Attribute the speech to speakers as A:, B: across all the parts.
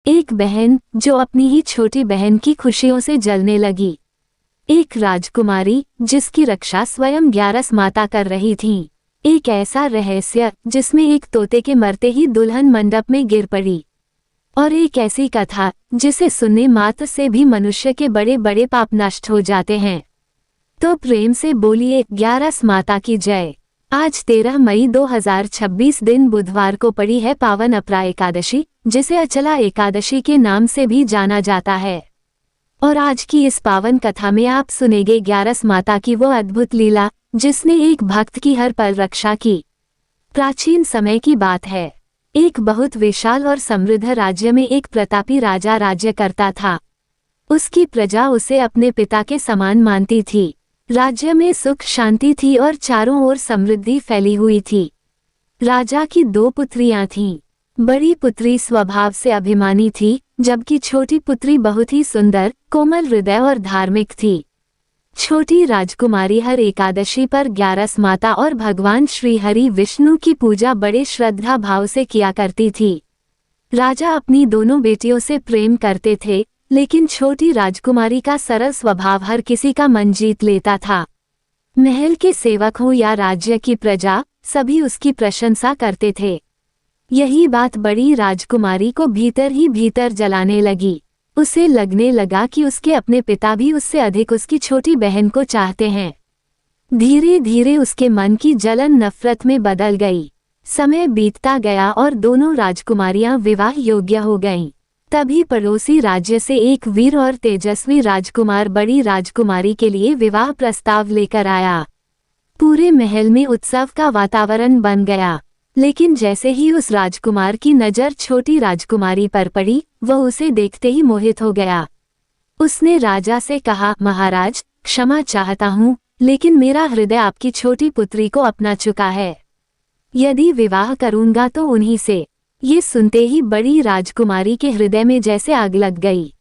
A: एक बहन जो अपनी ही छोटी बहन की खुशियों से जलने लगी। एक राजकुमारी जिसकी रक्षा स्वयं ग्यारस माता कर रही थी। एक ऐसा रहस्य जिसमें एक तोते के मरते ही दुल्हन मंडप में गिर पड़ी। और एक ऐसी कथा जिसे सुनने मात्र से भी मनुष्य के बड़े बड़े पाप नष्ट हो जाते हैं। तो प्रेम से बोलिए ग्यारस माता की जय। आज 13 मई 2026 दिन बुधवार को पड़ी है पावन अपरा एकादशी, जिसे अचला एकादशी के नाम से भी जाना जाता है। और आज की इस पावन कथा में आप सुनेंगे ग्यारस माता की वो अद्भुत लीला जिसने एक भक्त की हर पल रक्षा की। प्राचीन समय की बात है। एक बहुत विशाल और समृद्ध राज्य में एक प्रतापी राजा राज्य करता था। उसकी प्रजा उसे अपने पिता के समान मानती थी। राज्य में सुख शांति थी और चारों ओर समृद्धि फैली हुई थी। राजा की 2 पुत्रियां थीं। बड़ी पुत्री स्वभाव से अभिमानी थी, जबकि छोटी पुत्री बहुत ही सुंदर, कोमल हृदय और धार्मिक थी। छोटी राजकुमारी हर एकादशी पर ग्यारस माता और भगवान श्री हरि विष्णु की पूजा बड़े श्रद्धा भाव से किया करती थी। राजा अपनी दोनों बेटियों से प्रेम करते थे, लेकिन छोटी राजकुमारी का सरल स्वभाव हर किसी का मन जीत लेता था। महल के सेवक हो या राज्य की प्रजा, सभी उसकी प्रशंसा करते थे। यही बात बड़ी राजकुमारी को भीतर ही भीतर जलाने लगी। उसे लगने लगा कि उसके अपने पिता भी उससे अधिक उसकी छोटी बहन को चाहते हैं। धीरे धीरे उसके मन की जलन नफरत में बदल गई। समय बीतता गया और दोनों राजकुमारियां विवाह योग्य हो गईं। तभी पड़ोसी राज्य से एक वीर और तेजस्वी राजकुमार बड़ी राजकुमारी के लिए विवाह प्रस्ताव लेकर आया। पूरे महल में उत्सव का वातावरण बन गया, लेकिन जैसे ही उस राजकुमार की नज़र छोटी राजकुमारी पर पड़ी, वह उसे देखते ही मोहित हो गया। उसने राजा से कहा, महाराज क्षमा चाहता हूँ, लेकिन मेरा हृदय आपकी छोटी पुत्री को अपना चुका है। यदि विवाह करूँगा तो उन्हीं से। ये सुनते ही बड़ी राजकुमारी के हृदय में जैसे आग लग गई।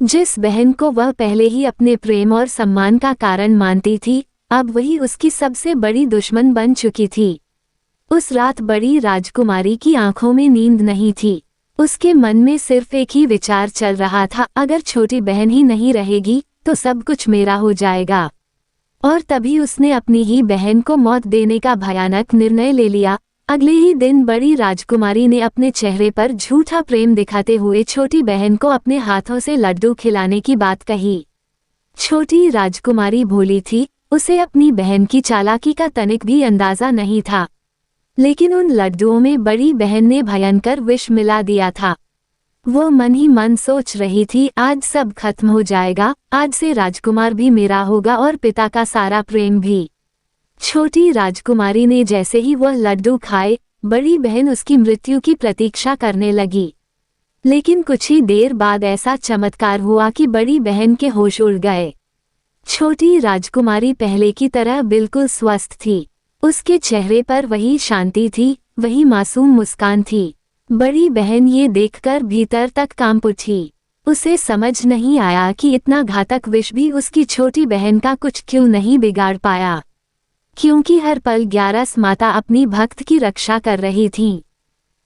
A: जिस बहन को वह पहले ही अपने प्रेम और सम्मान का कारण मानती थी, अब वही उसकी सबसे बड़ी दुश्मन बन चुकी थी। उस रात बड़ी राजकुमारी की आंखों में नींद नहीं थी। उसके मन में सिर्फ एक ही विचार चल रहा था, अगर छोटी बहन ही नहीं रहेगी तो सब कुछ मेरा हो जाएगा। और तभी उसने अपनी ही बहन को मौत देने का भयानक निर्णय ले लिया। अगले ही दिन बड़ी राजकुमारी ने अपने चेहरे पर झूठा प्रेम दिखाते हुए छोटी बहन को अपने हाथों से लड्डू खिलाने की बात कही। छोटी राजकुमारी भोली थी, उसे अपनी बहन की चालाकी का तनिक भी अंदाजा नहीं था। लेकिन उन लड्डुओं में बड़ी बहन ने भयंकर विष मिला दिया था। वो मन ही मन सोच रही थी, आज सब खत्म हो जाएगा, आज से राजकुमार भी मेरा होगा और पिता का सारा प्रेम भी। छोटी राजकुमारी ने जैसे ही वह लड्डू खाए, बड़ी बहन उसकी मृत्यु की प्रतीक्षा करने लगी। लेकिन कुछ ही देर बाद ऐसा चमत्कार हुआ कि बड़ी बहन के होश उड़ गए। छोटी राजकुमारी पहले की तरह बिल्कुल स्वस्थ थी। उसके चेहरे पर वही शांति थी, वही मासूम मुस्कान थी। बड़ी बहन ये देखकर भीतर तक कांप उठी। उसे समझ नहीं आया कि इतना घातक विष भी उसकी छोटी बहन का कुछ क्यों नहीं बिगाड़ पाया, क्योंकि हर पल ग्यारस माता अपनी भक्त की रक्षा कर रही थीं।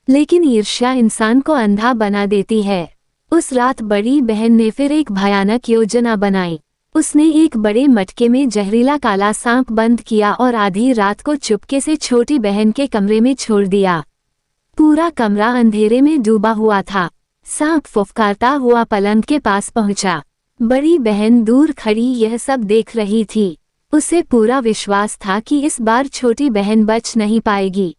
A: लेकिन ईर्ष्या इंसान को अंधा बना देती है। उस रात बड़ी बहन ने फिर एक भयानक योजना बनाई। उसने एक बड़े मटके में जहरीला काला सांप बंद किया और आधी रात को चुपके से छोटी बहन के कमरे में छोड़ दिया। पूरा कमरा अंधेरे में डूबा हुआ था। सांप फुफकारता हुआ पलंग के पास पहुंचा। बड़ी बहन दूर खड़ी यह सब देख रही थी। उसे पूरा विश्वास था कि इस बार छोटी बहन बच नहीं पाएगी।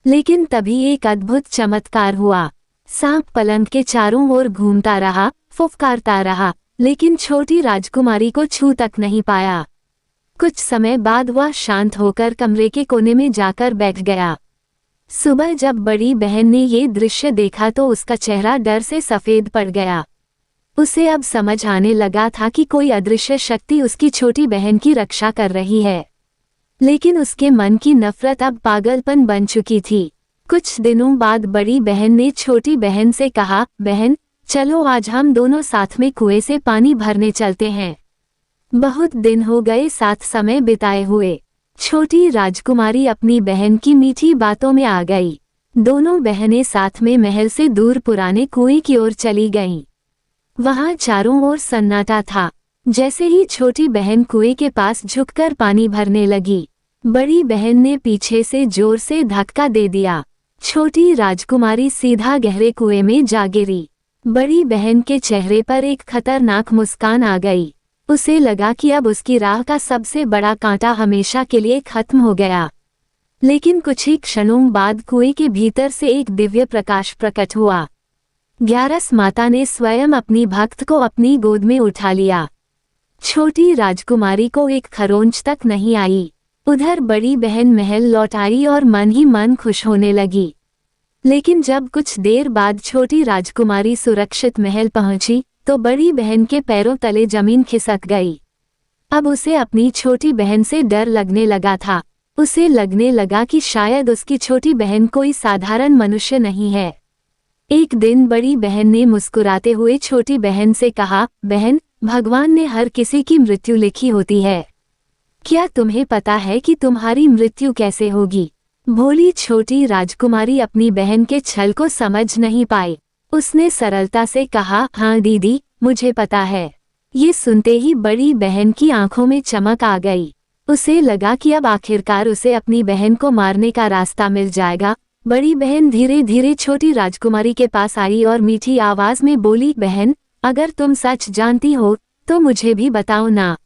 A: लेकिन तभी एक अद्भुत चमत्कार हुआ। सांप पलंग के चारों ओर घूमता रहा, फुफकारता रहा, लेकिन छोटी राजकुमारी को छू तक नहीं पाया। कुछ समय बाद वह शांत होकर कमरे के कोने में जाकर बैठ गया। सुबह जब बड़ी बहन ने ये दृश्य देखा तो उसका चेहरा डर से सफेद पड़ गया। उसे अब समझ आने लगा था कि कोई अदृश्य शक्ति उसकी छोटी बहन की रक्षा कर रही है। लेकिन उसके मन की नफरत अब पागलपन बन चुकी थी। कुछ दिनों बाद बड़ी बहन ने छोटी बहन से कहा, बहन चलो आज हम दोनों साथ में कुएं से पानी भरने चलते हैं। बहुत दिन हो गए साथ समय बिताए हुए। छोटी राजकुमारी अपनी बहन की मीठी बातों में आ गई। दोनों बहनें साथ में महल से दूर पुराने कुएं की ओर चली गईं। वहां चारों ओर सन्नाटा था। जैसे ही छोटी बहन कुएं के पास झुककर पानी भरने लगी, बड़ी बहन ने पीछे से जोर से धक्का दे दिया। छोटी राजकुमारी सीधा गहरे कुएं में जा गिरी। बड़ी बहन के चेहरे पर एक खतरनाक मुस्कान आ गई। उसे लगा कि अब उसकी राह का सबसे बड़ा कांटा हमेशा के लिए खत्म हो गया। लेकिन कुछ ही क्षणों बाद कुएं के भीतर से एक दिव्य प्रकाश प्रकट हुआ। ग्यारस माता ने स्वयं अपनी भक्त को अपनी गोद में उठा लिया। छोटी राजकुमारी को एक खरोंच तक नहीं आई। उधर बड़ी बहन महल लौट आई और मन ही मन खुश होने लगी। लेकिन जब कुछ देर बाद छोटी राजकुमारी सुरक्षित महल पहुंची तो बड़ी बहन के पैरों तले जमीन खिसक गई। अब उसे अपनी छोटी बहन से डर लगने लगा था। उसे लगने लगा कि शायद उसकी छोटी बहन कोई साधारण मनुष्य नहीं है। एक दिन बड़ी बहन ने मुस्कुराते हुए छोटी बहन से कहा, बहन, भगवान ने हर किसी की मृत्यु लिखी होती है। क्या तुम्हें पता है कि तुम्हारी मृत्यु कैसे होगी? भोली छोटी राजकुमारी अपनी बहन के छल को समझ नहीं पाई। उसने सरलता से कहा, हाँ दीदी, मुझे पता है। ये सुनते ही बड़ी बहन की आंखों में चमक आ गई। उसे लगा कि अब आखिरकार उसे अपनी बहन को मारने का रास्ता मिल जाएगा। बड़ी बहन धीरे धीरे छोटी राजकुमारी के पास आई और मीठी आवाज में बोली, बहन, अगर तुम सच जानती हो तो मुझे भी बताओ ना।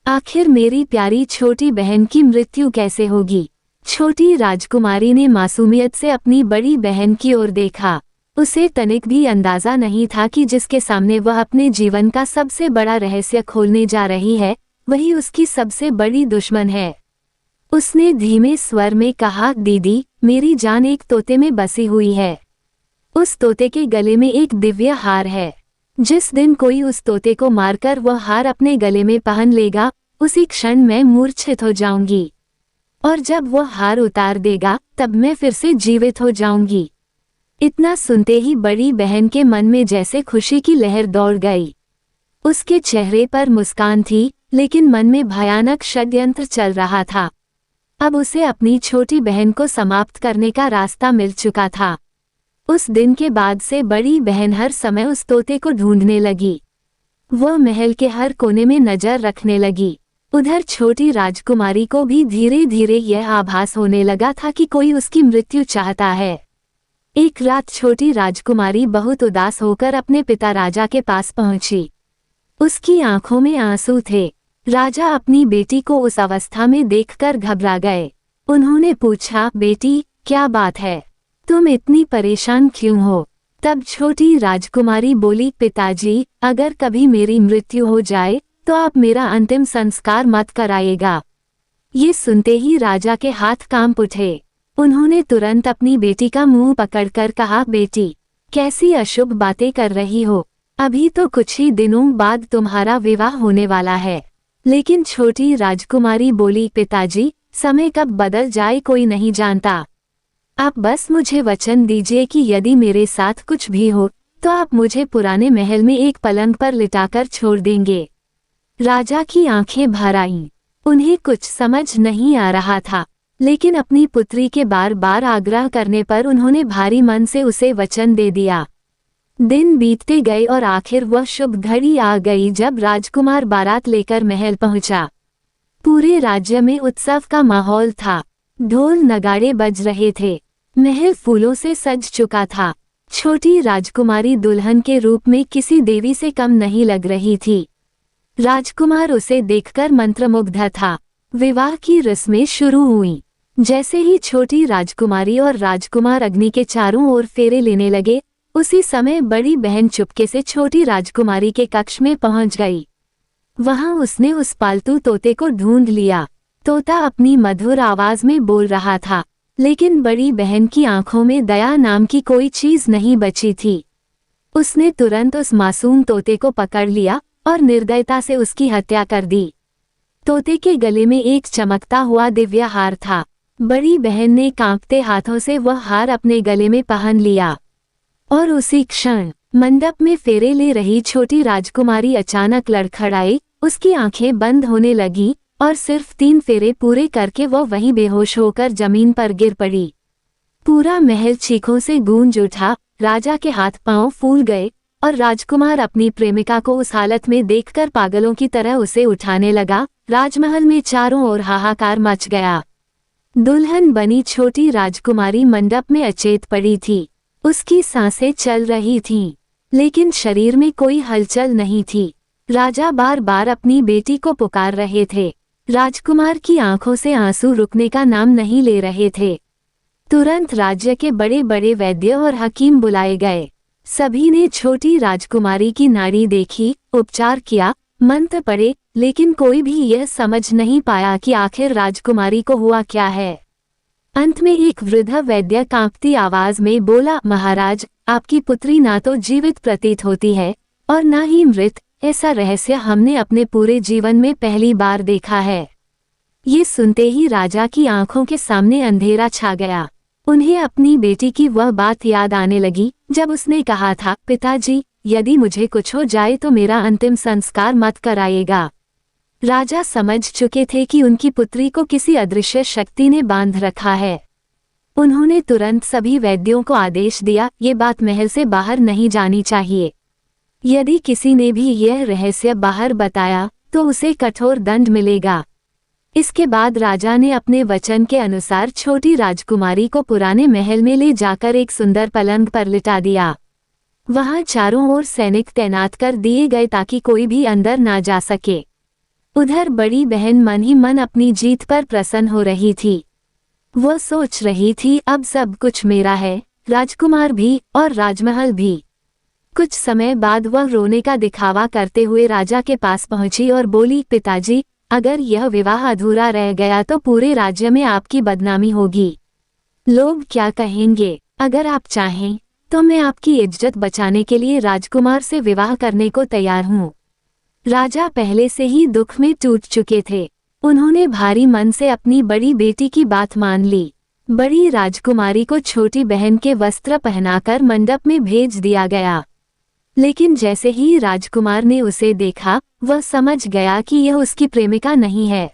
A: आखिर मेरी प्यारी छोटी बहन की मृत्यु कैसे होगी? छोटी राजकुमारी ने मासूमियत से अपनी बड़ी बहन की ओर देखा। उसे तनिक भी अंदाजा नहीं था कि जिसके सामने वह अपने जीवन का सबसे बड़ा रहस्य खोलने जा रही है, वही उसकी सबसे बड़ी दुश्मन है। उसने धीमे स्वर में कहा, दीदी, मेरी जान एक तोते में बसी हुई है। उस तोते के गले में एक दिव्य हार है। जिस दिन कोई उस तोते को मारकर वह हार अपने गले में पहन लेगा, उसी क्षण मैं मूर्छित हो जाऊंगी। और जब वह हार उतार देगा तब मैं फिर से जीवित हो जाऊंगी। इतना सुनते ही बड़ी बहन के मन में जैसे खुशी की लहर दौड़ गई। उसके चेहरे पर मुस्कान थी, लेकिन मन में भयानक षड्यंत्र चल रहा था। अब उसे अपनी छोटी बहन को समाप्त करने का रास्ता मिल चुका था। उस दिन के बाद से बड़ी बहन हर समय उस तोते को ढूंढने लगी। वह महल के हर कोने में नजर रखने लगी। उधर छोटी राजकुमारी को भी धीरे धीरे यह आभास होने लगा था कि कोई उसकी मृत्यु चाहता है। एक रात छोटी राजकुमारी बहुत उदास होकर अपने पिता राजा के पास पहुंची। उसकी आंखों में आंसू थे। राजा अपनी बेटी को उस अवस्था में देखकर घबरा गए। उन्होंने पूछा, बेटी, क्या बात है? तुम इतनी परेशान क्यों हो? तब छोटी राजकुमारी बोली, पिताजी, अगर कभी मेरी मृत्यु हो जाए तो आप मेरा अंतिम संस्कार मत कराइएगा। ये सुनते ही राजा के हाथ कांप उठे। उन्होंने तुरंत अपनी बेटी का मुंह पकड़कर कहा, बेटी, कैसी अशुभ बातें कर रही हो? अभी तो कुछ ही दिनों बाद तुम्हारा विवाह होने वाला है। लेकिन छोटी राजकुमारी बोली, पिताजी, समय कब बदल जाए कोई नहीं जानता। आप बस मुझे वचन दीजिए कि यदि मेरे साथ कुछ भी हो तो आप मुझे पुराने महल में एक पलंग पर लिटाकर छोड़ देंगे। राजा की आंखें भर आईं। उन्हें कुछ समझ नहीं आ रहा था, लेकिन अपनी पुत्री के बार बार आग्रह करने पर उन्होंने भारी मन से उसे वचन दे दिया। दिन बीतते गए और आखिर वह शुभ घड़ी आ गई जब राजकुमार बारात लेकर महल पहुंचा। पूरे राज्य में उत्सव का माहौल था। ढोल नगाड़े बज रहे थे। महल फूलों से सज चुका था। छोटी राजकुमारी दुल्हन के रूप में किसी देवी से कम नहीं लग रही थी। राजकुमार उसे देखकर मंत्रमुग्ध था। विवाह की रस्में शुरू हुईं। जैसे ही छोटी राजकुमारी और राजकुमार अग्नि के चारों ओर फेरे लेने लगे, उसी समय बड़ी बहन चुपके से छोटी राजकुमारी के कक्ष में पहुंच गई। वहां उसने उस पालतू तोते को ढूंढ लिया। तोता अपनी मधुर आवाज में बोल रहा था, लेकिन बड़ी बहन की आंखों में दया नाम की कोई चीज नहीं बची थी। उसने तुरंत उस मासूम तोते को पकड़ लिया और निर्दयता से उसकी हत्या कर दी। तोते के गले में एक चमकता हुआ दिव्य हार था। बड़ी बहन ने कांपते हाथों से वह हार अपने गले में पहन लिया और उसी क्षण मंडप में फेरे ले रही छोटी राजकुमारी अचानक लड़खड़ाई। उसकी आंखें बंद होने लगी और सिर्फ 3 फेरे पूरे करके वह वहीं बेहोश होकर जमीन पर गिर पड़ी। पूरा महल चीखों से गूंज उठा। राजा के हाथ पांव फूल गए और राजकुमार अपनी प्रेमिका को उस हालत में देखकर पागलों की तरह उसे उठाने लगा। राजमहल में चारों ओर हाहाकार मच गया। दुल्हन बनी छोटी राजकुमारी मंडप में अचेत पड़ी थी। उसकी सांसें चल रही थीं, लेकिन शरीर में कोई हलचल नहीं थी। राजा बार बार अपनी बेटी को पुकार रहे थे। राजकुमार की आंखों से आंसू रुकने का नाम नहीं ले रहे थे। तुरंत राज्य के बड़े बड़े वैद्य और हकीम बुलाए गए। सभी ने छोटी राजकुमारी की नाड़ी देखी, उपचार किया, मंत्र पढ़े, लेकिन कोई भी यह समझ नहीं पाया कि आखिर राजकुमारी को हुआ क्या है। अंत में एक वृद्ध वैद्य कांपती आवाज में बोला, महाराज, आपकी पुत्री ना तो जीवित प्रतीत होती है और ना ही मृत। ऐसा रहस्य हमने अपने पूरे जीवन में पहली बार देखा है। ये सुनते ही राजा की आंखों के सामने अंधेरा छा गया। उन्हें अपनी बेटी की वह बात याद आने लगी जब उसने कहा था, पिताजी, यदि मुझे कुछ हो जाए तो मेरा अंतिम संस्कार मत कराइएगा। राजा समझ चुके थे कि उनकी पुत्री को किसी अदृश्य शक्ति ने बांध रखा है। उन्होंने तुरंत सभी वैद्यों को आदेश दिया, ये बात महल से बाहर नहीं जानी चाहिए। यदि किसी ने भी यह रहस्य बाहर बताया तो उसे कठोर दंड मिलेगा। इसके बाद राजा ने अपने वचन के अनुसार छोटी राजकुमारी को पुराने महल में ले जाकर एक सुंदर पलंग पर लिटा दिया। वहां चारों ओर सैनिक तैनात कर दिए गए ताकि कोई भी अंदर ना जा सके। उधर बड़ी बहन मन ही मन अपनी जीत पर प्रसन्न हो रही थी। वह सोच रही थी, अब सब कुछ मेरा है, राजकुमार भी और राजमहल भी। कुछ समय बाद वह रोने का दिखावा करते हुए राजा के पास पहुंची और बोली, पिताजी, अगर यह विवाह अधूरा रह गया तो पूरे राज्य में आपकी बदनामी होगी। लोग क्या कहेंगे? अगर आप चाहें तो मैं आपकी इज्जत बचाने के लिए राजकुमार से विवाह करने को तैयार हूँ। राजा पहले से ही दुख में टूट चुके थे। उन्होंने भारी मन से अपनी बड़ी बेटी की बात मान ली। बड़ी राजकुमारी को छोटी बहन के वस्त्र पहनाकर मंडप में भेज दिया गया। लेकिन जैसे ही राजकुमार ने उसे देखा, वह समझ गया कि यह उसकी प्रेमिका नहीं है।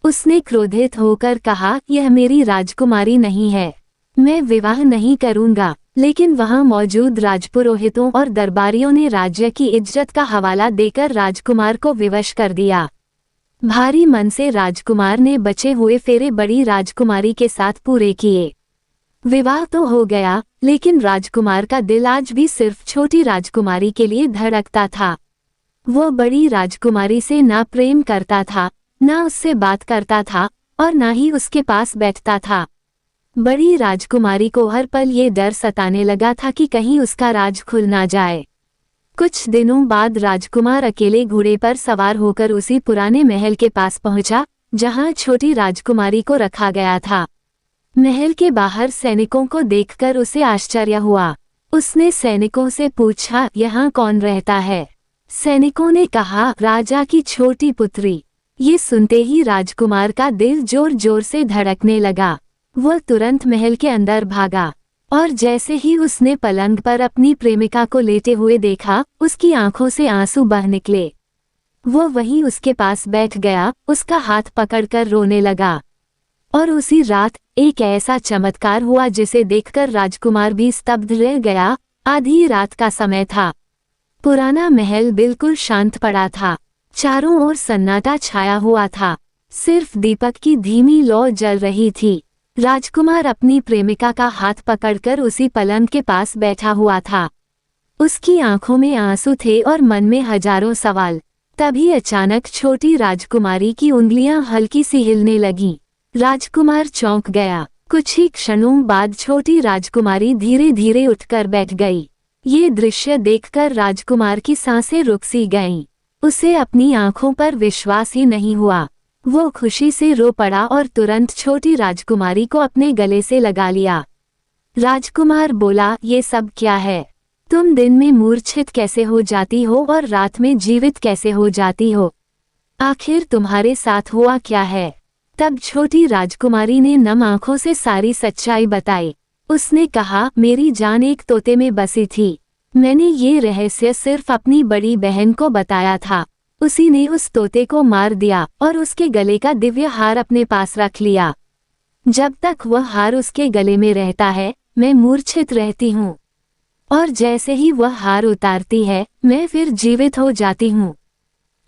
A: उसने क्रोधित होकर कहा, यह मेरी राजकुमारी नहीं है, मैं विवाह नहीं करूंगा। लेकिन वहां मौजूद राजपुरोहितों और दरबारियों ने राज्य की इज्जत का हवाला देकर राजकुमार को विवश कर दिया। भारी मन से राजकुमार ने बचे हुए फेरे बड़ी राजकुमारी के साथ पूरे किए। विवाह तो हो गया, लेकिन राजकुमार का दिल आज भी सिर्फ छोटी राजकुमारी के लिए धड़कता था। वो बड़ी राजकुमारी से ना प्रेम करता था, ना उससे बात करता था और ना ही उसके पास बैठता था। बड़ी राजकुमारी को हर पल ये डर सताने लगा था कि कहीं उसका राज खुल ना जाए। कुछ दिनों बाद राजकुमार अकेले घोड़े पर सवार होकर उसी पुराने महल के पास पहुंचा जहां छोटी राजकुमारी को रखा गया था। महल के बाहर सैनिकों को देखकर उसे आश्चर्य हुआ। उसने सैनिकों से पूछा, यहाँ कौन रहता है? सैनिकों ने कहा, राजा की छोटी पुत्री। ये सुनते ही राजकुमार का दिल जोर जोर से धड़कने लगा। वह तुरंत महल के अंदर भागा और जैसे ही उसने पलंग पर अपनी प्रेमिका को लेटे हुए देखा, उसकी आंखों से आंसू बह निकले। वो वहीं उसके पास बैठ गया, उसका हाथ पकड़कर रोने लगा। और उसी रात एक ऐसा चमत्कार हुआ जिसे देखकर राजकुमार भी स्तब्ध रह गया। आधी रात का समय था। पुराना महल बिल्कुल शांत पड़ा था। चारों ओर सन्नाटा छाया हुआ था। सिर्फ दीपक की धीमी लौ जल रही थी। राजकुमार अपनी प्रेमिका का हाथ पकड़कर उसी पलंग के पास बैठा हुआ था। उसकी आंखों में आंसू थे और मन में हजारों सवाल। तभी अचानक छोटी राजकुमारी की उंगलियां हल्की सी हिलने लगीं। राजकुमार चौंक गया। कुछ ही क्षणों बाद छोटी राजकुमारी धीरे धीरे उठकर बैठ गई। ये दृश्य देखकर राजकुमार की सांसें रुक सी गईं। उसे अपनी आंखों पर विश्वास ही नहीं हुआ। वो खुशी से रो पड़ा और तुरंत छोटी राजकुमारी को अपने गले से लगा लिया। राजकुमार बोला, ये सब क्या है? तुम दिन में मूर्छित कैसे हो जाती हो और रात में जीवित कैसे हो जाती हो? आखिर तुम्हारे साथ हुआ क्या है? तब छोटी राजकुमारी ने नम आंखों से सारी सच्चाई बताई। उसने कहा, मेरी जान एक तोते में बसी थी। मैंने ये रहस्य सिर्फ अपनी बड़ी बहन को बताया था। उसी ने उस तोते को मार दिया और उसके गले का दिव्य हार अपने पास रख लिया। जब तक वह हार उसके गले में रहता है मैं मूर्छित रहती हूँ, और जैसे ही वह हार उतारती है मैं फिर जीवित हो जाती हूँ।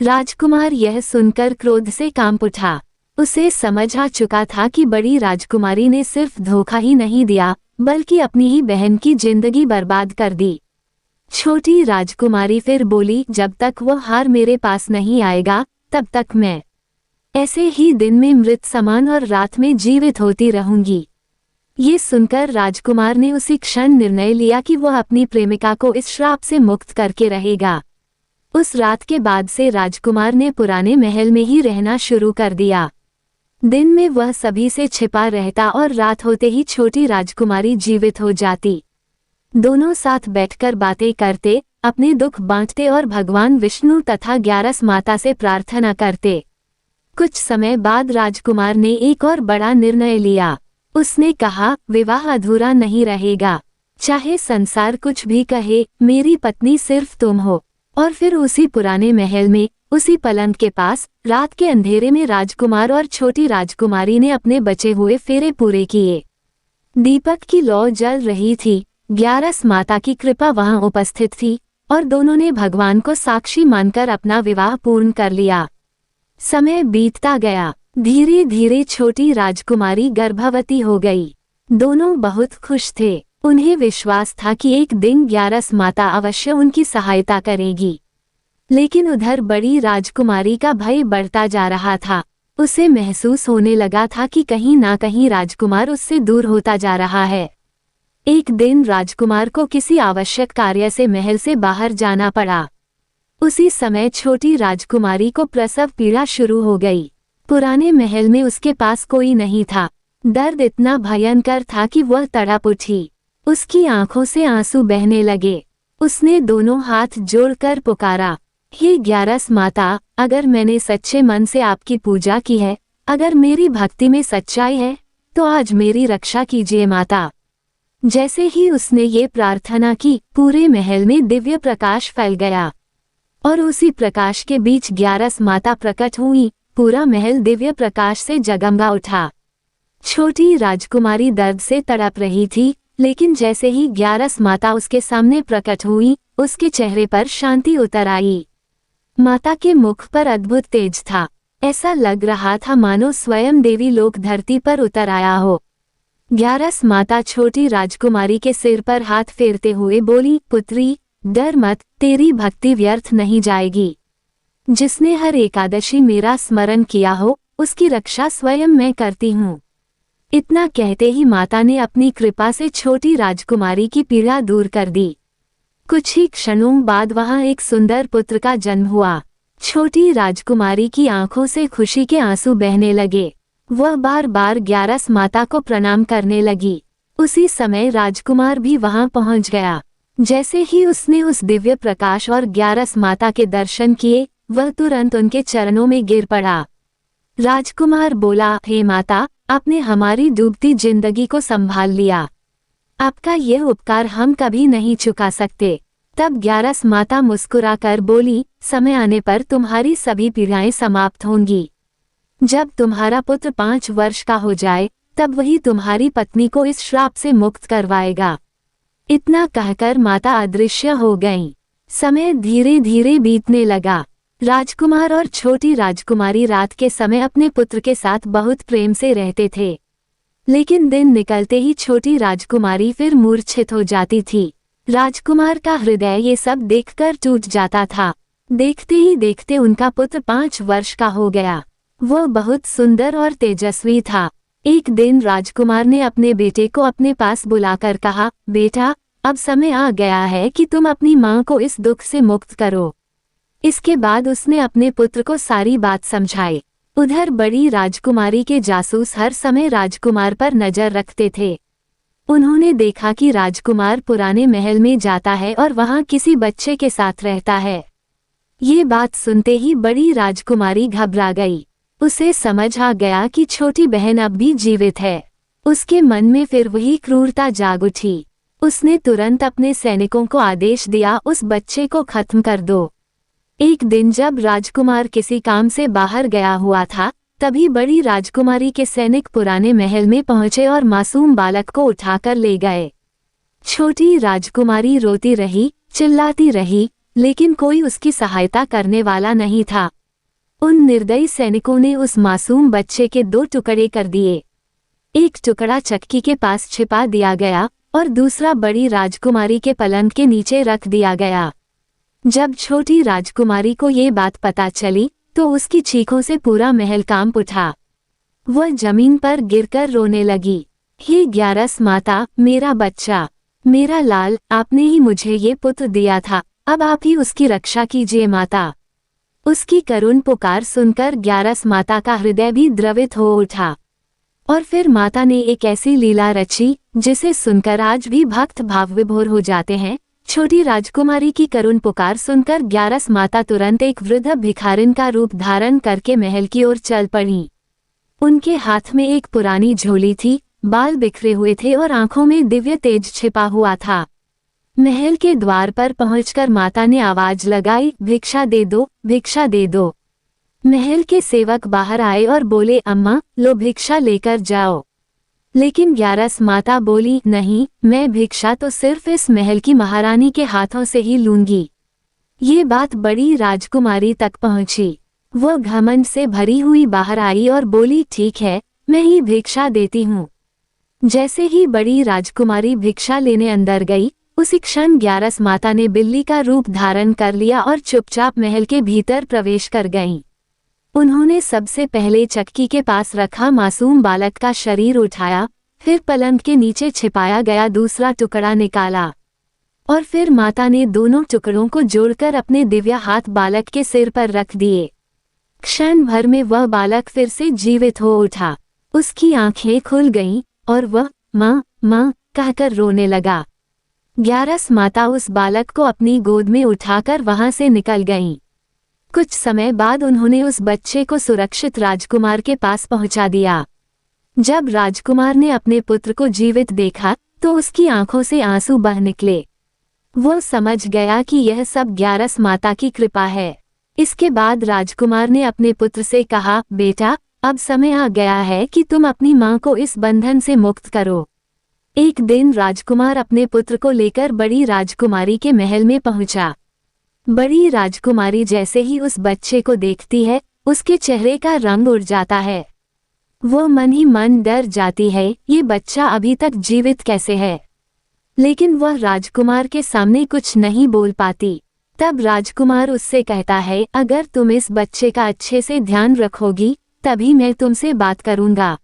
A: राजकुमार यह सुनकर क्रोध से कांप उठा। उसे समझ आ चुका था कि बड़ी राजकुमारी ने सिर्फ धोखा ही नहीं दिया बल्कि अपनी ही बहन की जिंदगी बर्बाद कर दी। छोटी राजकुमारी फिर बोली, जब तक वो हार मेरे पास नहीं आएगा तब तक मैं ऐसे ही दिन में मृत समान और रात में जीवित होती रहूंगी। ये सुनकर राजकुमार ने उसी क्षण निर्णय लिया कि वह अपनी प्रेमिका को इस श्राप से मुक्त करके रहेगा। उस रात के बाद से राजकुमार ने पुराने महल में ही रहना शुरू कर दिया। दिन में वह सभी से छिपा रहता और रात होते ही छोटी राजकुमारी जीवित हो जाती। दोनों साथ बैठकर बातें करते, अपने दुख बांटते और भगवान विष्णु तथा ग्यारस माता से प्रार्थना करते। कुछ समय बाद राजकुमार ने एक और बड़ा निर्णय लिया। उसने कहा, विवाह अधूरा नहीं रहेगा, चाहे संसार कुछ भी कहे, मेरी पत्नी सिर्फ तुम हो। और फिर उसी पुराने महल में, उसी पलंग के पास, रात के अंधेरे में राजकुमार और छोटी राजकुमारी ने अपने बचे हुए फेरे पूरे किए। दीपक की लौ जल रही थी, ग्यारस माता की कृपा वहां उपस्थित थी और दोनों ने भगवान को साक्षी मानकर अपना विवाह पूर्ण कर लिया। समय बीतता गया, धीरे धीरे छोटी राजकुमारी गर्भवती हो गई। दोनों बहुत खुश थे। उन्हें विश्वास था कि एक दिन ग्यारस माता अवश्य उनकी सहायता करेगी। लेकिन उधर बड़ी राजकुमारी का भय बढ़ता जा रहा था। उसे महसूस होने लगा था कि कहीं ना कहीं राजकुमार उससे दूर होता जा रहा है। एक दिन राजकुमार को किसी आवश्यक कार्य से महल से बाहर जाना पड़ा। उसी समय छोटी राजकुमारी को प्रसव पीड़ा शुरू हो गई। पुराने महल में उसके पास कोई नहीं था। दर्द इतना भयंकर था कि वह तड़प उठी। उसकी आंखों से आंसू बहने लगे। उसने दोनों हाथ जोड़कर पुकारा, हे ग्यारस माता, अगर मैंने सच्चे मन से आपकी पूजा की है, अगर मेरी भक्ति में सच्चाई है, तो आज मेरी रक्षा कीजिए माता। जैसे ही उसने ये प्रार्थना की, पूरे महल में दिव्य प्रकाश फैल गया और उसी प्रकाश के बीच ग्यारस माता प्रकट हुई। पूरा महल दिव्य प्रकाश से जगमगा उठा। छोटी राजकुमारी दर्द से तड़प रही थी, लेकिन जैसे ही ग्यारस माता उसके सामने प्रकट हुई, उसके चेहरे पर शांति उतर आई। माता के मुख पर अद्भुत तेज था। ऐसा लग रहा था मानो स्वयं देवी लोक धरती पर उतर आया हो। ग्यारस माता छोटी राजकुमारी के सिर पर हाथ फेरते हुए बोली, पुत्री, डर मत, तेरी भक्ति व्यर्थ नहीं जाएगी। जिसने हर एकादशी मेरा स्मरण किया हो, उसकी रक्षा स्वयं मैं करती हूँ। इतना कहते ही माता ने अपनी कृपा से छोटी राजकुमारी की पीड़ा दूर कर दी। कुछ ही क्षणों बाद वहां एक सुंदर पुत्र का जन्म हुआ। छोटी राजकुमारी की आंखों से खुशी के आंसू बहने लगे। वह बार बार ग्यारस माता को प्रणाम करने लगी। उसी समय राजकुमार भी वहां पहुंच गया। जैसे ही उसने उस दिव्य प्रकाश और ग्यारस माता के दर्शन किए, वह तुरंत उनके चरणों में गिर पड़ा। राजकुमार बोला, हे माता, आपने हमारी डूबती जिंदगी को संभाल लिया। आपका यह उपकार हम कभी नहीं चुका सकते। तब ग्यारस माता मुस्कुराकर बोली, समय आने पर तुम्हारी सभी पीड़ाएं समाप्त होंगी। जब तुम्हारा पुत्र 5 वर्ष का हो जाए, तब वही तुम्हारी पत्नी को इस श्राप से मुक्त करवाएगा। इतना कहकर माता अदृश्य हो गईं। समय धीरे धीरे बीतने लगा। राजकुमार और छोटी राजकुमारी रात के समय अपने पुत्र के साथ बहुत प्रेम से रहते थे। लेकिन दिन निकलते ही छोटी राजकुमारी फिर मूर्छित हो जाती थी। राजकुमार का हृदय ये सब देखकर टूट जाता था। देखते ही देखते उनका पुत्र 5 वर्ष का हो गया। वह बहुत सुंदर और तेजस्वी था। एक दिन राजकुमार ने अपने बेटे को अपने पास बुलाकर कहा, बेटा, अब समय आ गया है कि तुम अपनी माँ को इस दुख से मुक्त करो। इसके बाद उसने अपने पुत्र को सारी बात समझाई। उधर बड़ी राजकुमारी के जासूस हर समय राजकुमार पर नजर रखते थे। उन्होंने देखा कि राजकुमार पुराने महल में जाता है और वहां किसी बच्चे के साथ रहता है। ये बात सुनते ही बड़ी राजकुमारी घबरा गई। उसे समझ आ गया कि छोटी बहन अब भी जीवित है। उसके मन में फिर वही क्रूरता जाग उठी। उसने तुरंत अपने सैनिकों को आदेश दिया, उस बच्चे को खत्म कर दो। एक दिन जब राजकुमार किसी काम से बाहर गया हुआ था, तभी बड़ी राजकुमारी के सैनिक पुराने महल में पहुंचे और मासूम बालक को उठाकर ले गए। छोटी राजकुमारी रोती रही, चिल्लाती रही, लेकिन कोई उसकी सहायता करने वाला नहीं था। उन निर्दयी सैनिकों ने उस मासूम बच्चे के 2 टुकड़े कर दिए। एक टुकड़ा चक्की के पास छिपा दिया गया और दूसरा बड़ी राजकुमारी के पलंग के नीचे रख दिया गया। जब छोटी राजकुमारी को ये बात पता चली तो उसकी चीखों से पूरा महल कांप उठा। वह जमीन पर गिरकर रोने लगी। हे ग्यारस माता, मेरा बच्चा, मेरा लाल, आपने ही मुझे ये पुत्र दिया था, अब आप ही उसकी रक्षा कीजिए माता। उसकी करुण पुकार सुनकर ग्यारस माता का हृदय भी द्रवित हो उठा। और फिर माता ने एक ऐसी लीला रची जिसे सुनकर आज भी भक्त भाव विभोर हो जाते हैं। छोटी राजकुमारी की करुण पुकार सुनकर ग्यारस माता तुरंत एक वृद्ध भिखारिन का रूप धारण करके महल की ओर चल पड़ी। उनके हाथ में एक पुरानी झोली थी, बाल बिखरे हुए थे और आंखों में दिव्य तेज छिपा हुआ था। महल के द्वार पर पहुंचकर माता ने आवाज लगाई, भिक्षा दे दो, भिक्षा दे दो। महल के सेवक बाहर आए और बोले, अम्मा, लो भिक्षा लेकर जाओ। लेकिन ग्यारस माता बोली, नहीं, मैं भिक्षा तो सिर्फ इस महल की महारानी के हाथों से ही लूंगी। ये बात बड़ी राजकुमारी तक पहुंची। वह घमंड से भरी हुई बाहर आई और बोली, ठीक है, मैं ही भिक्षा देती हूँ। जैसे ही बड़ी राजकुमारी भिक्षा लेने अंदर गई, उसी क्षण ग्यारस माता ने बिल्ली का रूप धारण कर लिया और चुपचाप महल के भीतर प्रवेश कर गईं। उन्होंने सबसे पहले चक्की के पास रखा मासूम बालक का शरीर उठाया, फिर पलंग के नीचे छिपाया गया दूसरा टुकड़ा निकाला और फिर माता ने दोनों टुकड़ों को जोड़कर अपने दिव्य हाथ बालक के सिर पर रख दिए। क्षण भर में वह बालक फिर से जीवित हो उठा। उसकी आंखें खुल गईं और वह माँ माँ कहकर रोने लगा। ग्यारस माता उस बालक को अपनी गोद में उठाकर वहां से निकल गईं। कुछ समय बाद उन्होंने उस बच्चे को सुरक्षित राजकुमार के पास पहुंचा दिया। जब राजकुमार ने अपने पुत्र को जीवित देखा तो उसकी आंखों से आंसू बह निकले। वो समझ गया कि यह सब ग्यारस माता की कृपा है। इसके बाद राजकुमार ने अपने पुत्र से कहा, बेटा, अब समय आ गया है कि तुम अपनी मां को इस बंधन से मुक्त करो। एक दिन राजकुमार अपने पुत्र को लेकर बड़ी राजकुमारी के महल में पहुंचा। बड़ी राजकुमारी जैसे ही उस बच्चे को देखती है, उसके चेहरे का रंग उड़ जाता है। वो मन ही मन डर जाती है, ये बच्चा अभी तक जीवित कैसे है। लेकिन वह राजकुमार के सामने कुछ नहीं बोल पाती। तब राजकुमार उससे कहता है, अगर तुम इस बच्चे का अच्छे से ध्यान रखोगी तभी मैं तुमसे बात करूंगा।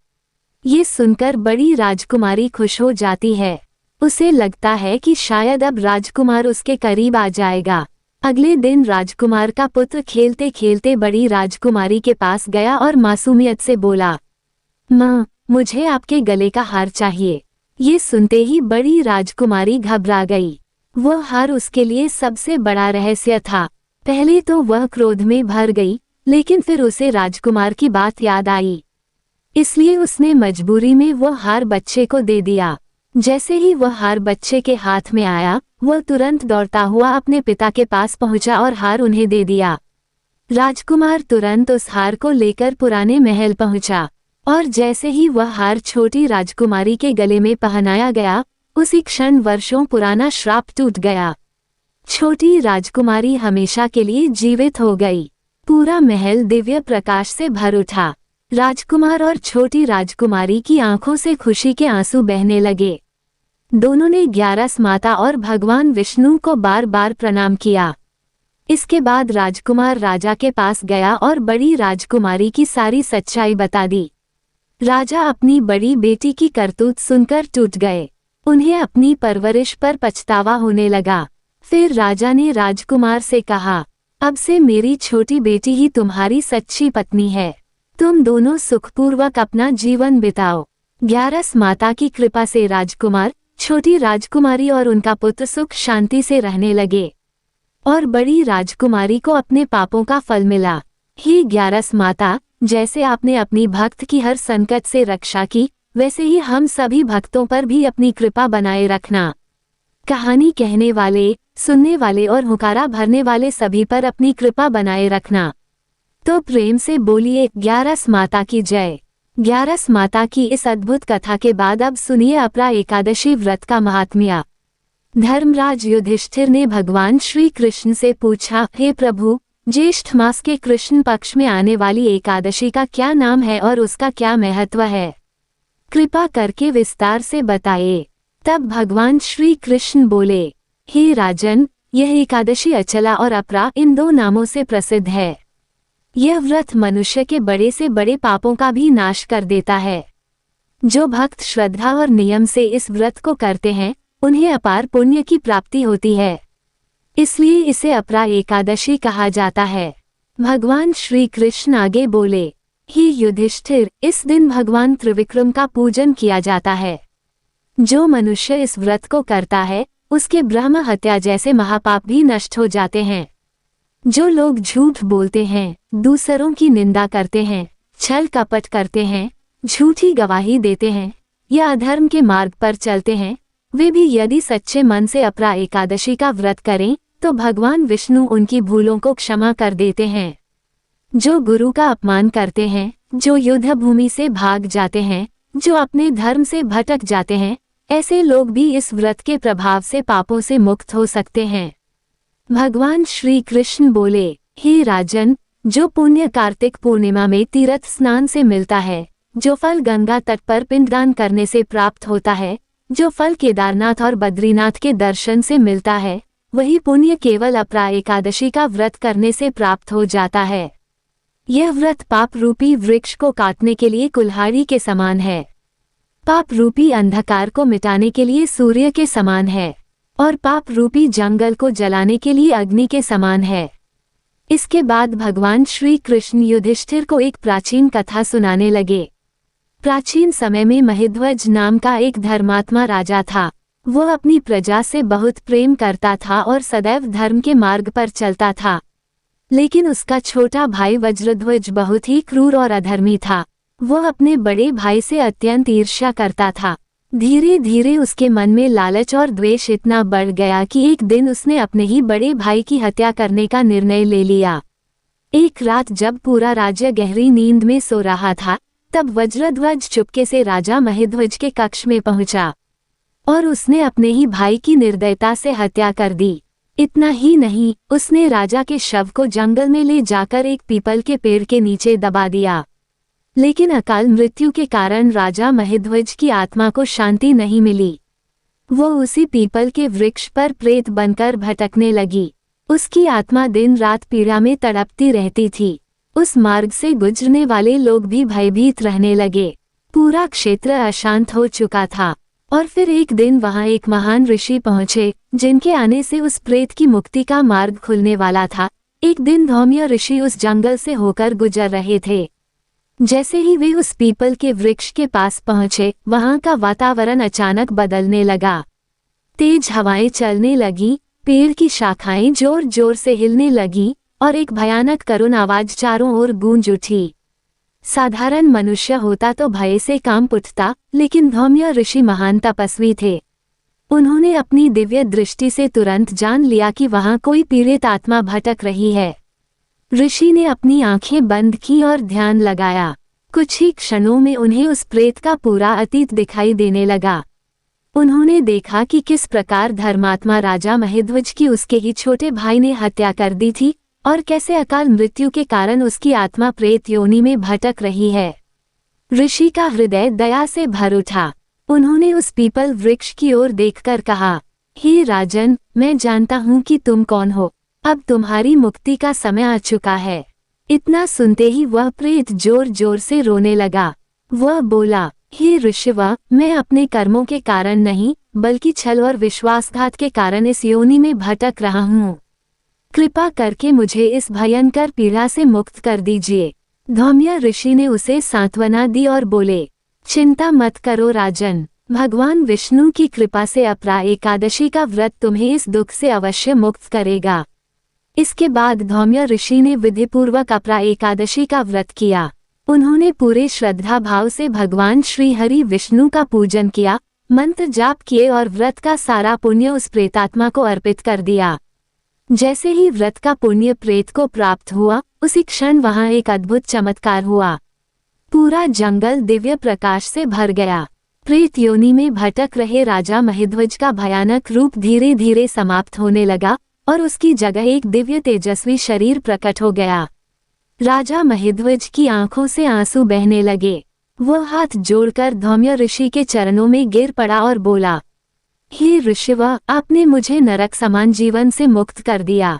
A: ये सुनकर बड़ी राजकुमारी खुश हो जाती है। उसे लगता है कि शायद अब राजकुमार उसके करीब आ जाएगा। अगले दिन राजकुमार का पुत्र खेलते खेलते बड़ी राजकुमारी के पास गया और मासूमियत से बोला, माँ, मुझे आपके गले का हार चाहिए। ये सुनते ही बड़ी राजकुमारी घबरा गई। वह हार उसके लिए सबसे बड़ा रहस्य था। पहले तो वह क्रोध में भर गई, लेकिन फिर उसे राजकुमार की बात याद आई, इसलिए उसने मजबूरी में वह हार बच्चे को दे दिया। जैसे ही वह हार बच्चे के हाथ में आया, वह तुरंत दौड़ता हुआ अपने पिता के पास पहुंचा और हार उन्हें दे दिया। राजकुमार तुरंत उस हार को लेकर पुराने महल पहुंचा और जैसे ही वह हार छोटी राजकुमारी के गले में पहनाया गया, उसी क्षण वर्षों पुराना श्राप टूट गया। छोटी राजकुमारी हमेशा के लिए जीवित हो गई। पूरा महल दिव्य प्रकाश से भर उठा। राजकुमार और छोटी राजकुमारी की आंखों से खुशी के आंसू बहने लगे। दोनों ने ग्यारस माता और भगवान विष्णु को बार बार प्रणाम किया। इसके बाद राजकुमार राजा के पास गया और बड़ी राजकुमारी की सारी सच्चाई बता दी। राजा अपनी बड़ी बेटी की करतूत सुनकर टूट गए। उन्हें अपनी परवरिश पर पछतावा होने लगा। फिर राजा ने राजकुमार से कहा, अब से मेरी छोटी बेटी ही तुम्हारी सच्ची पत्नी है। तुम दोनों सुखपूर्वक अपना जीवन बिताओ। ग्यारस माता की कृपा से राजकुमार, छोटी राजकुमारी और उनका पुत्र सुख शांति से रहने लगे और बड़ी राजकुमारी को अपने पापों का फल मिला। हे ग्यारस माता, जैसे आपने अपनी भक्त की हर संकट से रक्षा की, वैसे ही हम सभी भक्तों पर भी अपनी कृपा बनाए रखना। कहानी कहने वाले, सुनने वाले और हुकारा भरने वाले सभी पर अपनी कृपा बनाए रखना। तो प्रेम से बोलिए ग्यारस माता की जय। ग्यारस माता की इस अद्भुत कथा के बाद अब सुनिए अपरा एकादशी व्रत का महात्म्य। धर्मराज युधिष्ठिर ने भगवान श्री कृष्ण से पूछा, हे प्रभु, ज्येष्ठ मास के कृष्ण पक्ष में आने वाली एकादशी का क्या नाम है और उसका क्या महत्व है? कृपा करके विस्तार से बताइए। तब भगवान श्री कृष्ण बोले, हे राजन, यह एकादशी अचला और अपरा इन दो नामों से प्रसिद्ध है। यह व्रत मनुष्य के बड़े से बड़े पापों का भी नाश कर देता है। जो भक्त श्रद्धा और नियम से इस व्रत को करते हैं उन्हें अपार पुण्य की प्राप्ति होती है, इसलिए इसे अपरा एकादशी कहा जाता है। भगवान श्री कृष्ण आगे बोले, हे युधिष्ठिर, इस दिन भगवान त्रिविक्रम का पूजन किया जाता है। जो मनुष्य इस व्रत को करता है उसके ब्रह्म हत्या जैसे महापाप भी नष्ट हो जाते हैं। जो लोग झूठ बोलते हैं, दूसरों की निंदा करते हैं, छल कपट करते हैं, झूठी गवाही देते हैं या अधर्म के मार्ग पर चलते हैं, वे भी यदि सच्चे मन से अपरा एकादशी का व्रत करें तो भगवान विष्णु उनकी भूलों को क्षमा कर देते हैं। जो गुरु का अपमान करते हैं, जो युद्ध भूमि से भाग जाते हैं, जो अपने धर्म से भटक जाते हैं, ऐसे लोग भी इस व्रत के प्रभाव से पापों से मुक्त हो सकते हैं। भगवान श्री कृष्ण बोले, हे राजन, जो पुण्य कार्तिक पूर्णिमा में तीर्थ स्नान से मिलता है, जो फल गंगा तट पर पिंडदान करने से प्राप्त होता है, जो फल केदारनाथ और बद्रीनाथ के दर्शन से मिलता है, वही पुण्य केवल अपरा एकादशी का व्रत करने से प्राप्त हो जाता है। यह व्रत पाप रूपी वृक्ष को काटने के लिए कुल्हाड़ी के समान है, पाप रूपी अंधकार को मिटाने के लिए सूर्य के समान है और पाप रूपी जंगल को जलाने के लिए अग्नि के समान है। इसके बाद भगवान श्री कृष्ण युधिष्ठिर को एक प्राचीन कथा सुनाने लगे। प्राचीन समय में महिध्वज नाम का एक धर्मात्मा राजा था। वह अपनी प्रजा से बहुत प्रेम करता था और सदैव धर्म के मार्ग पर चलता था, लेकिन उसका छोटा भाई वज्रध्वज बहुत ही क्रूर और अधर्मी था। वह अपने बड़े भाई से अत्यंत ईर्ष्या करता था। धीरे धीरे उसके मन में लालच और द्वेष इतना बढ़ गया कि एक दिन उसने अपने ही बड़े भाई की हत्या करने का निर्णय ले लिया। एक रात जब पूरा राज्य गहरी नींद में सो रहा था, तब वज्रध्वज चुपके से राजा महिध्वज के कक्ष में पहुंचा और उसने अपने ही भाई की निर्दयता से हत्या कर दी। इतना ही नहीं, उसने राजा के शव को जंगल में ले जाकर एक पीपल के पेड़ के नीचे दबा दिया। लेकिन अकाल मृत्यु के कारण राजा महिध्वज की आत्मा को शांति नहीं मिली। वो उसी पीपल के वृक्ष पर प्रेत बनकर भटकने लगी। उसकी आत्मा दिन रात पीड़ा में तड़पती रहती थी। उस मार्ग से गुजरने वाले लोग भी भयभीत रहने लगे। पूरा क्षेत्र अशांत हो चुका था और फिर एक दिन वहां एक महान ऋषि पहुंचे, जिनके आने से उस प्रेत की मुक्ति का मार्ग खुलने वाला था। एक दिन धौम्य ऋषि उस जंगल से होकर गुजर रहे थे। जैसे ही वे उस पीपल के वृक्ष के पास पहुंचे, वहां का वातावरण अचानक बदलने लगा। तेज हवाएं चलने लगी, पेड़ की शाखाएं जोर जोर से हिलने लगी और एक भयानक करुण आवाज चारों ओर गूंज उठी। साधारण मनुष्य होता तो भय से कांप उठता, लेकिन धौम्य ऋषि महान तपस्वी थे। उन्होंने अपनी दिव्य दृष्टि से तुरंत जान लिया कि वहां कोई पीड़ित आत्मा भटक रही है। ऋषि ने अपनी आंखें बंद की और ध्यान लगाया। कुछ ही क्षणों में उन्हें उस प्रेत का पूरा अतीत दिखाई देने लगा। उन्होंने देखा कि किस प्रकार धर्मात्मा राजा महिध्वज की उसके ही छोटे भाई ने हत्या कर दी थी और कैसे अकाल मृत्यु के कारण उसकी आत्मा प्रेत योनि में भटक रही है। ऋषि का हृदय दया से भर उठा। उन्होंने उस पीपल वृक्ष की ओर देखकर कहा, हे राजन, मैं जानता हूँ कि तुम कौन हो। अब तुम्हारी मुक्ति का समय आ चुका है। इतना सुनते ही वह प्रेत जोर जोर से रोने लगा। वह बोला, हे ऋषिव, मैं अपने कर्मों के कारण नहीं बल्कि छल और विश्वासघात के कारण इस योनि में भटक रहा हूँ। कृपा करके मुझे इस भयंकर पीड़ा से मुक्त कर दीजिए। धौम्य ऋषि ने उसे सांत्वना दी और बोले, चिंता मत करो राजन, भगवान विष्णु की कृपा से अपरा एकादशी का व्रत तुम्हें इस दुख से अवश्य मुक्त करेगा। इसके बाद धौम्य ऋषि ने विधिपूर्वक अपरा एकादशी का व्रत किया। उन्होंने पूरे श्रद्धा भाव से भगवान श्री हरि विष्णु का पूजन किया, मंत्र जाप किए और व्रत का सारा पुण्य उस प्रेतात्मा को अर्पित कर दिया। जैसे ही व्रत का पुण्य प्रेत को प्राप्त हुआ, उसी क्षण वहां एक अद्भुत चमत्कार हुआ। पूरा जंगल दिव्य प्रकाश से भर गया। प्रेत योनि में भटक रहे राजा महिध्वज का भयानक रूप धीरे धीरे समाप्त होने लगा और उसकी जगह एक दिव्य तेजस्वी शरीर प्रकट हो गया। राजा महिध्वज की आंखों से आंसू बहने लगे। वह हाथ जोड़कर धौम्य ऋषि के चरणों में गिर पड़ा और बोला, हे ऋषिव, आपने मुझे नरक समान जीवन से मुक्त कर दिया।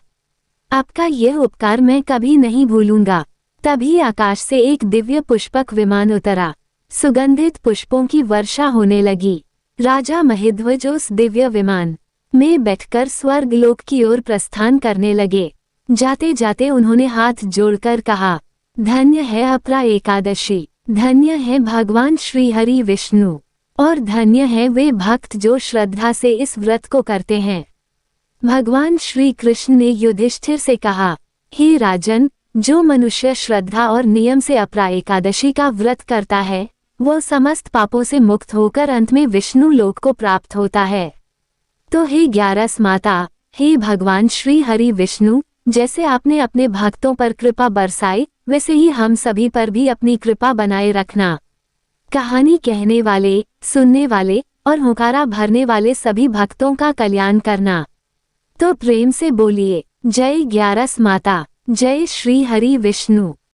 A: आपका यह उपकार मैं कभी नहीं भूलूंगा। तभी आकाश से एक दिव्य पुष्पक विमान उतरा। सुगंधित पुष्पों की वर्षा होने लगी। राजा महिध्वज उस दिव्य विमान में बैठकर स्वर्ग लोक की ओर प्रस्थान करने लगे। जाते जाते उन्होंने हाथ जोड़कर कहा, धन्य है अपरा एकादशी, धन्य है भगवान श्री हरि विष्णु, और धन्य है वे भक्त जो श्रद्धा से इस व्रत को करते हैं। भगवान श्री कृष्ण ने युधिष्ठिर से कहा, हे राजन, जो मनुष्य श्रद्धा और नियम से अपरा एकादशी का व्रत करता है, वो समस्त पापों से मुक्त होकर अंत में विष्णु लोक को प्राप्त होता है। तो हे 11 माता, हे भगवान श्री हरि विष्णु, जैसे आपने अपने भक्तों पर कृपा बरसाई, वैसे ही हम सभी पर भी अपनी कृपा बनाए रखना। कहानी कहने वाले, सुनने वाले और हुंकारा भरने वाले सभी भक्तों का कल्याण करना। तो प्रेम से बोलिए, जय 11 माता, जय श्री हरि विष्णु।